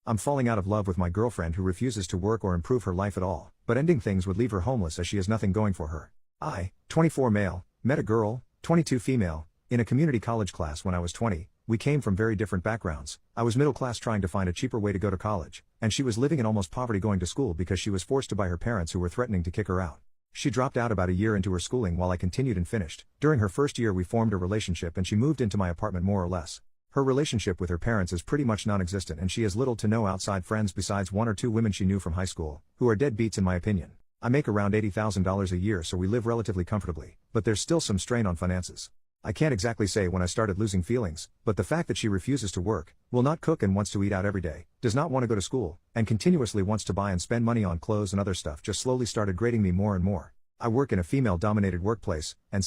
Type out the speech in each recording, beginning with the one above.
I'm falling out of love with my girlfriend who refuses to work or improve her life at all, but ending things would leave her homeless as she has nothing going for her. I, 24 male, met a girl, 22 female, in a community college class when I was 20. We came from very different backgrounds. I was middle class trying to find a cheaper way to go to college, and she was living in almost poverty going to school because she was forced to by her parents who were threatening to kick her out. She dropped out about a year into her schooling while I continued and finished. During her first year we formed a relationship and she moved into my apartment more or less. Her relationship with her parents is pretty much non-existent and she has little to no outside friends besides one or two women she knew from high school, who are deadbeats in my opinion. I make around $80,000 a year so we live relatively comfortably, but there's still some strain on finances. I can't exactly say when I started losing feelings, but the fact that she refuses to work, will not cook and wants to eat out every day, does not want to go to school, and continuously wants to buy and spend money on clothes and other stuff just slowly started grating me more and more. I work in a female-dominated workplace, and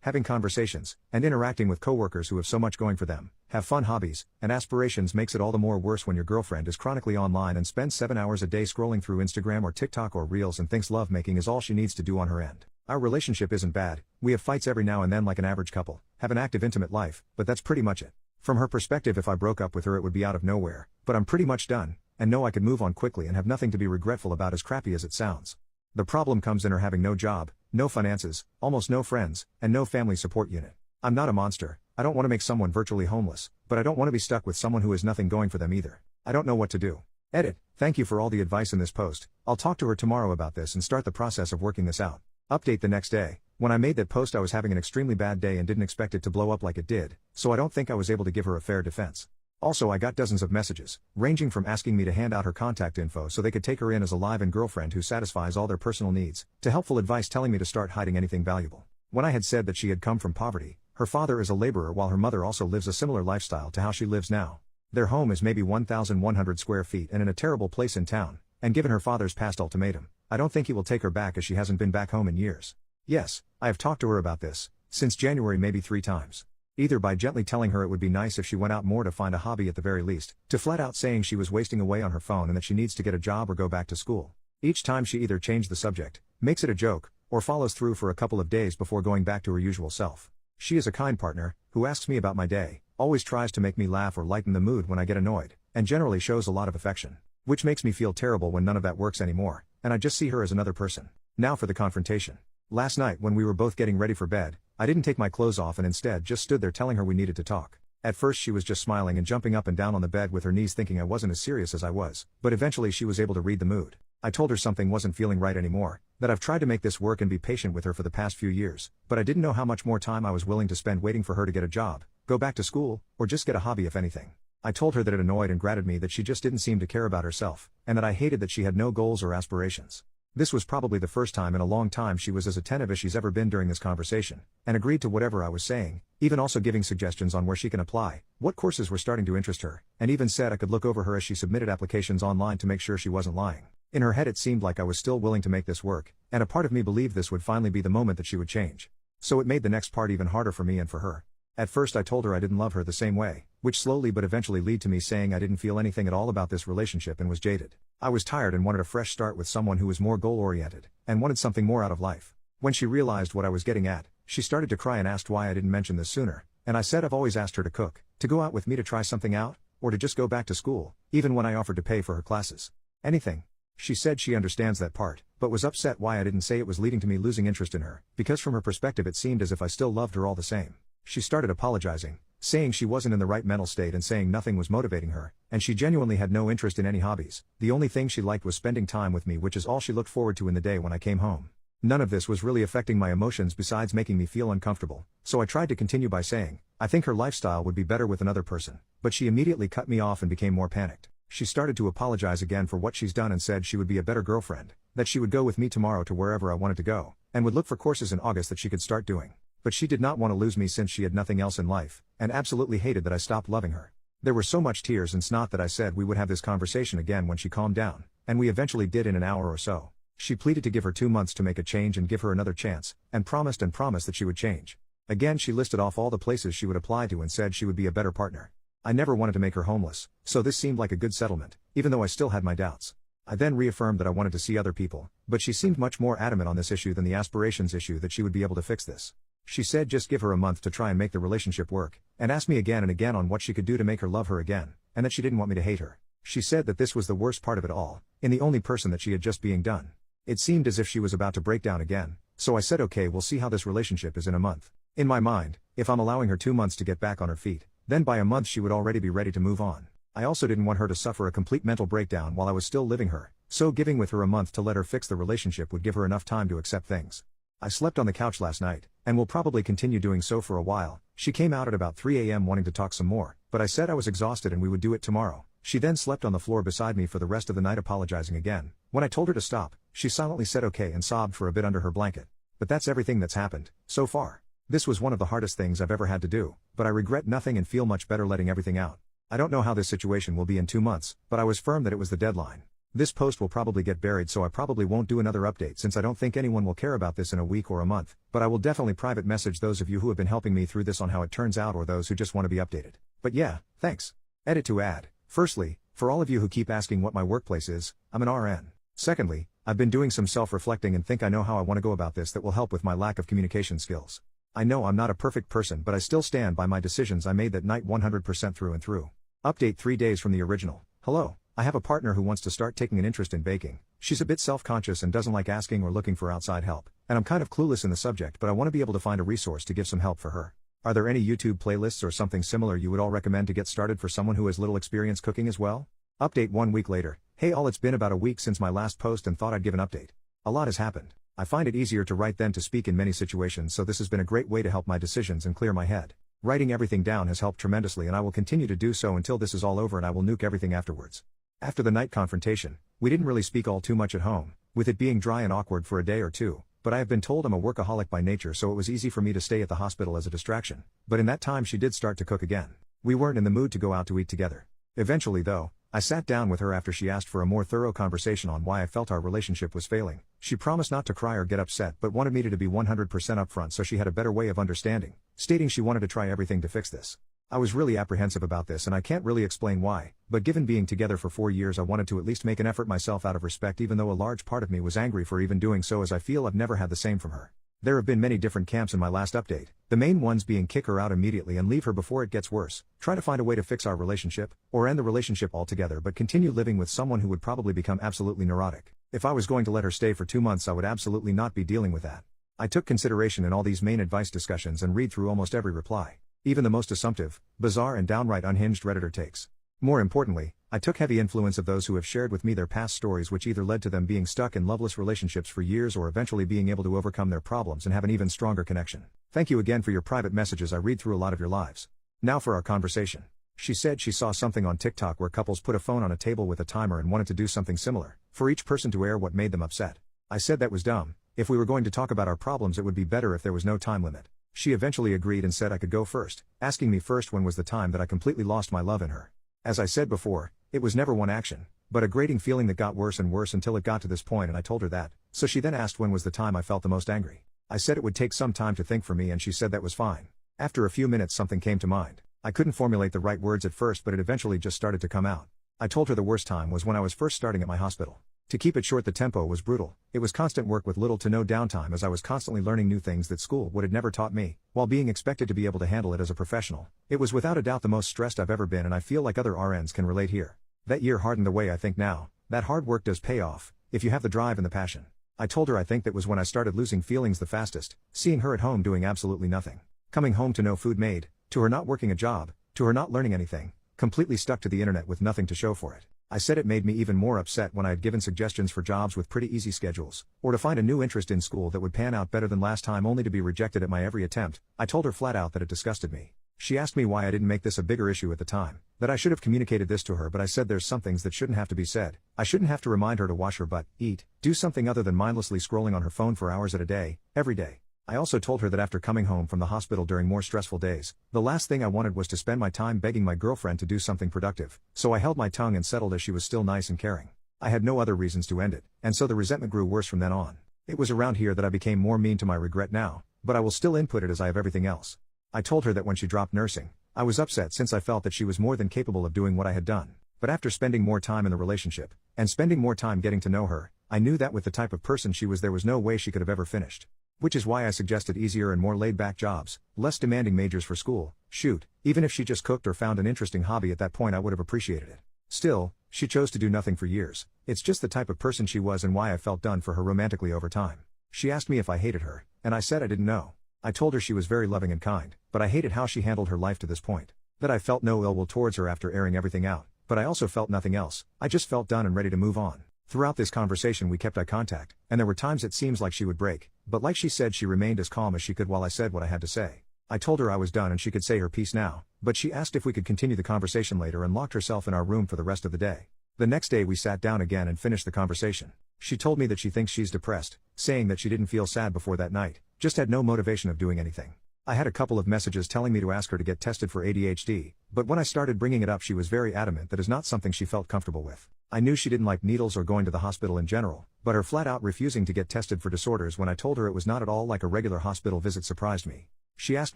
having conversations, and interacting with coworkers who have so much going for them, have fun hobbies, and aspirations makes it all the more worse when your girlfriend is chronically online and spends 7 hours a day scrolling through Instagram or TikTok or Reels and thinks lovemaking is all she needs to do on her end. Our relationship isn't bad, we have fights every now and then like an average couple, have an active intimate life, but that's pretty much it. From her perspective if I broke up with her it would be out of nowhere, but I'm pretty much done, and know I could move on quickly and have nothing to be regretful about as crappy as it sounds. The problem comes in her having no job, no finances, almost no friends, and no family support unit. I'm not a monster, I don't want to make someone virtually homeless, but I don't want to be stuck with someone who has nothing going for them either. I don't know what to do. Edit. Thank you for all the advice in this post. I'll talk to her tomorrow about this and start the process of working this out. Update the next day. When I made that post I was having an extremely bad day and didn't expect it to blow up like it did, so I don't think I was able to give her a fair defense. Also I got dozens of messages, ranging from asking me to hand out her contact info so they could take her in as a live-in girlfriend who satisfies all their personal needs, to helpful advice telling me to start hiding anything valuable. When I had said that she had come from poverty, her father is a laborer while her mother also lives a similar lifestyle to how she lives now. Their home is maybe 1,100 square feet and in a terrible place in town, and given her father's past ultimatum, I don't think he will take her back as she hasn't been back home in years. Yes, I have talked to her about this, since January maybe 3 times. Either by gently telling her it would be nice if she went out more to find a hobby at the very least, to flat out saying she was wasting away on her phone and that she needs to get a job or go back to school. Each time she either changed the subject, makes it a joke, or follows through for a couple of days before going back to her usual self. She is a kind partner, who asks me about my day, always tries to make me laugh or lighten the mood when I get annoyed, and generally shows a lot of affection. Which makes me feel terrible when none of that works anymore, and I just see her as another person. Now for the confrontation. Last night when we were both getting ready for bed, I didn't take my clothes off and instead just stood there telling her we needed to talk. At first she was just smiling and jumping up and down on the bed with her knees thinking I wasn't as serious as I was, but eventually she was able to read the mood. I told her something wasn't feeling right anymore, that I've tried to make this work and be patient with her for the past few years, but I didn't know how much more time I was willing to spend waiting for her to get a job, go back to school, or just get a hobby if anything. I told her that it annoyed and grated me that she just didn't seem to care about herself, and that I hated that she had no goals or aspirations. This was probably the first time in a long time she was as attentive as she's ever been during this conversation, and agreed to whatever I was saying, even also giving suggestions on where she can apply, what courses were starting to interest her, and even said I could look over her as she submitted applications online to make sure she wasn't lying. In her head it seemed like I was still willing to make this work, and a part of me believed this would finally be the moment that she would change. So it made the next part even harder for me and for her. At first I told her I didn't love her the same way, which slowly but eventually led to me saying I didn't feel anything at all about this relationship and was jaded. I was tired and wanted a fresh start with someone who was more goal-oriented, and wanted something more out of life. When she realized what I was getting at, she started to cry and asked why I didn't mention this sooner, and I said I've always asked her to cook, to go out with me to try something out, or to just go back to school, even when I offered to pay for her classes. Anything. She said she understands that part, but was upset why I didn't say it was leading to me losing interest in her, because from her perspective it seemed as if I still loved her all the same. She started apologizing, saying she wasn't in the right mental state and saying nothing was motivating her, and she genuinely had no interest in any hobbies. The only thing she liked was spending time with me, which is all she looked forward to in the day when I came home. None of this was really affecting my emotions besides making me feel uncomfortable, so I tried to continue by saying, I think her lifestyle would be better with another person, but she immediately cut me off and became more panicked. She started to apologize again for what she's done and said she would be a better girlfriend, that she would go with me tomorrow to wherever I wanted to go, and would look for courses in August that she could start doing. But she did not want to lose me since she had nothing else in life, and absolutely hated that I stopped loving her. There were so much tears and snot that I said we would have this conversation again when she calmed down, and we eventually did in an hour or so. She pleaded to give her 2 months to make a change and give her another chance, and promised that she would change. Again she listed off all the places she would apply to and said she would be a better partner. I never wanted to make her homeless, so this seemed like a good settlement, even though I still had my doubts. I then reaffirmed that I wanted to see other people, but she seemed much more adamant on this issue than the aspirations issue that she would be able to fix this. She said just give her a month to try and make the relationship work, and asked me again and again on what she could do to make her love her again, and that she didn't want me to hate her. She said that this was the worst part of it all, in the only person that she had just being done. It seemed as if she was about to break down again, so I said okay, we'll see how this relationship is in a month. In my mind, if I'm allowing her 2 months to get back on her feet, then by a month she would already be ready to move on. I also didn't want her to suffer a complete mental breakdown while I was still living her, so giving with her a month to let her fix the relationship would give her enough time to accept things. I slept on the couch last night, and will probably continue doing so for a while. She came out at about 3 a.m. wanting to talk some more, but I said I was exhausted and we would do it tomorrow. She then slept on the floor beside me for the rest of the night, apologizing again. When I told her to stop, she silently said okay and sobbed for a bit under her blanket. But that's everything that's happened so far. This was one of the hardest things I've ever had to do, but I regret nothing and feel much better letting everything out. I don't know how this situation will be in 2 months, but I was firm that it was the deadline. This post will probably get buried, so I probably won't do another update since I don't think anyone will care about this in a week or a month, but I will definitely private message those of you who have been helping me through this on how it turns out, or those who just want to be updated. But yeah, thanks. Edit to add. Firstly, for all of you who keep asking what my workplace is, I'm an RN. Secondly, I've been doing some self-reflecting and think I know how I want to go about this that will help with my lack of communication skills. I know I'm not a perfect person, but I still stand by my decisions I made that night 100% through and through. Update 3 days from the original. Hello. I have a partner who wants to start taking an interest in baking. She's a bit self-conscious and doesn't like asking or looking for outside help, and I'm kind of clueless in the subject, but I want to be able to find a resource to give some help for her. Are there any YouTube playlists or something similar you would all recommend to get started for someone who has little experience cooking as well? Update 1 week later. Hey all, it's been about a week since my last post and thought I'd give an update. A lot has happened. I find it easier to write than to speak in many situations, so this has been a great way to help my decisions and clear my head. Writing everything down has helped tremendously, and I will continue to do so until this is all over, and I will nuke everything afterwards. After the night confrontation, we didn't really speak all too much at home, with it being dry and awkward for a day or two, but I have been told I'm a workaholic by nature, so it was easy for me to stay at the hospital as a distraction. But in that time she did start to cook again. We weren't in the mood to go out to eat together. Eventually though, I sat down with her after she asked for a more thorough conversation on why I felt our relationship was failing. She promised not to cry or get upset, but wanted me to be 100% upfront so she had a better way of understanding, stating she wanted to try everything to fix this. I was really apprehensive about this, and I can't really explain why, but given being together for 4 years, I wanted to at least make an effort myself out of respect, even though a large part of me was angry for even doing so, as I feel I've never had the same from her. There have been many different camps in my last update, the main ones being kick her out immediately and leave her before it gets worse, try to find a way to fix our relationship, or end the relationship altogether but continue living with someone who would probably become absolutely neurotic. If I was going to let her stay for 2 months, I would absolutely not be dealing with that. I took consideration in all these main advice discussions and read through almost every reply, even the most assumptive, bizarre and downright unhinged Redditor takes. More importantly, I took heavy influence of those who have shared with me their past stories, which either led to them being stuck in loveless relationships for years or eventually being able to overcome their problems and have an even stronger connection. Thank you again for your private messages. I read through a lot of your lives. Now for our conversation. She said she saw something on TikTok where couples put a phone on a table with a timer and wanted to do something similar, for each person to air what made them upset. I said that was dumb. If we were going to talk about our problems, it would be better if there was no time limit. She eventually agreed and said I could go first, asking me first when was the time that I completely lost my love in her. As I said before, it was never one action, but a grating feeling that got worse and worse until it got to this point, and I told her that, so she then asked when was the time I felt the most angry. I said it would take some time to think for me, and she said that was fine. After a few minutes something came to mind. I couldn't formulate the right words at first, but it eventually just started to come out. I told her the worst time was when I was first starting at my hospital. To keep it short, the tempo was brutal. It was constant work with little to no downtime, as I was constantly learning new things that school would have never taught me, while being expected to be able to handle it as a professional. It was without a doubt the most stressed I've ever been, and I feel like other RNs can relate here. That year hardened the way I think now. That hard work does pay off, if you have the drive and the passion. I told her I think that was when I started losing feelings the fastest, seeing her at home doing absolutely nothing. Coming home to no food made, to her not working a job, to her not learning anything, completely stuck to the internet with nothing to show for it. I said it made me even more upset when I had given suggestions for jobs with pretty easy schedules, or to find a new interest in school that would pan out better than last time, only to be rejected at my every attempt. I told her flat out that it disgusted me. She asked me why I didn't make this a bigger issue at the time, that I should have communicated this to her, but I said there's some things that shouldn't have to be said. I shouldn't have to remind her to wash her butt, eat, do something other than mindlessly scrolling on her phone for hours at a day, every day. I also told her that after coming home from the hospital during more stressful days, the last thing I wanted was to spend my time begging my girlfriend to do something productive, so I held my tongue and settled, as she was still nice and caring. I had no other reasons to end it, and so the resentment grew worse from then on. It was around here that I became more mean to my regret now, but I will still input it as I have everything else. I told her that when she dropped nursing, I was upset since I felt that she was more than capable of doing what I had done. But after spending more time in the relationship, and spending more time getting to know her, I knew that with the type of person she was, there was no way she could have ever finished. Which is why I suggested easier and more laid-back jobs, less demanding majors for school. Shoot, even if she just cooked or found an interesting hobby at that point, I would have appreciated it. Still, she chose to do nothing for years. It's just the type of person she was and why I felt done for her romantically over time. She asked me if I hated her, and I said I didn't know. I told her she was very loving and kind, but I hated how she handled her life to this point. That I felt no ill will towards her after airing everything out, but I also felt nothing else. I just felt done and ready to move on. Throughout this conversation we kept eye contact, and there were times it seems like she would break, but like she said, she remained as calm as she could while I said what I had to say. I told her I was done and she could say her piece now, but she asked if we could continue the conversation later and locked herself in our room for the rest of the day. The next day we sat down again and finished the conversation. She told me that she thinks she's depressed, saying that she didn't feel sad before that night, just had no motivation of doing anything. I had a couple of messages telling me to ask her to get tested for ADHD, but when I started bringing it up she was very adamant that is not something she felt comfortable with. I knew she didn't like needles or going to the hospital in general, but her flat out refusing to get tested for disorders when I told her it was not at all like a regular hospital visit surprised me. She asked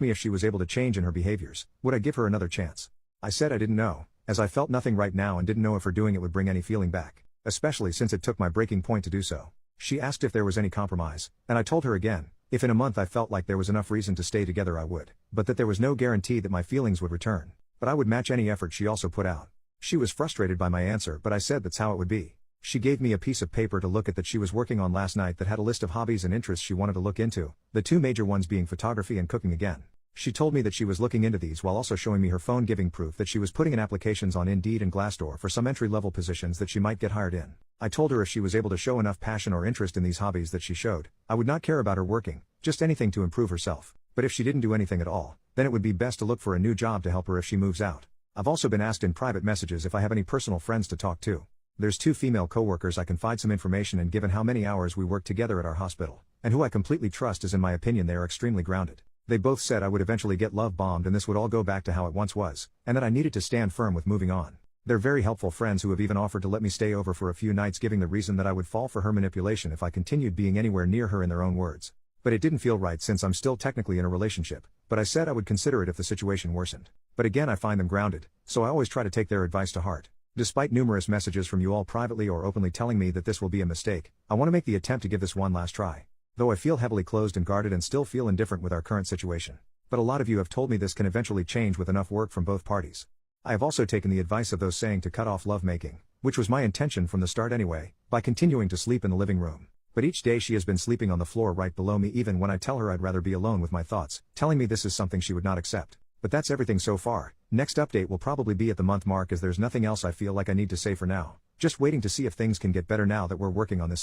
me if she was able to change in her behaviors, would I give her another chance? I said I didn't know, as I felt nothing right now and didn't know if her doing it would bring any feeling back, especially since it took my breaking point to do so. She asked if there was any compromise, and I told her again, if in a month I felt like there was enough reason to stay together I would, but that there was no guarantee that my feelings would return, but I would match any effort she also put out. She was frustrated by my answer, but I said that's how it would be. She gave me a piece of paper to look at that she was working on last night that had a list of hobbies and interests she wanted to look into, the two major ones being photography and cooking again. She told me that she was looking into these while also showing me her phone, giving proof that she was putting in applications on Indeed and Glassdoor for some entry-level positions that she might get hired in. I told her if she was able to show enough passion or interest in these hobbies that she showed, I would not care about her working, just anything to improve herself. But if she didn't do anything at all, then it would be best to look for a new job to help her if she moves out. I've also been asked in private messages if I have any personal friends to talk to. There's 2 female coworkers I confide some information in given how many hours we work together at our hospital, and who I completely trust as in my opinion they are extremely grounded. They both said I would eventually get love bombed and this would all go back to how it once was, and that I needed to stand firm with moving on. They're very helpful friends who have even offered to let me stay over for a few nights, giving the reason that I would fall for her manipulation if I continued being anywhere near her in their own words. But it didn't feel right since I'm still technically in a relationship, but I said I would consider it if the situation worsened. But again I find them grounded, so I always try to take their advice to heart. Despite numerous messages from you all privately or openly telling me that this will be a mistake, I want to make the attempt to give this one last try. Though I feel heavily closed and guarded and still feel indifferent with our current situation. But a lot of you have told me this can eventually change with enough work from both parties. I have also taken the advice of those saying to cut off lovemaking, which was my intention from the start anyway, by continuing to sleep in the living room. But each day she has been sleeping on the floor right below me even when I tell her I'd rather be alone with my thoughts, telling me this is something she would not accept. But that's everything so far. Next update will probably be at the month mark as there's nothing else I feel like I need to say for now. Just waiting to see if things can get better now that we're working on this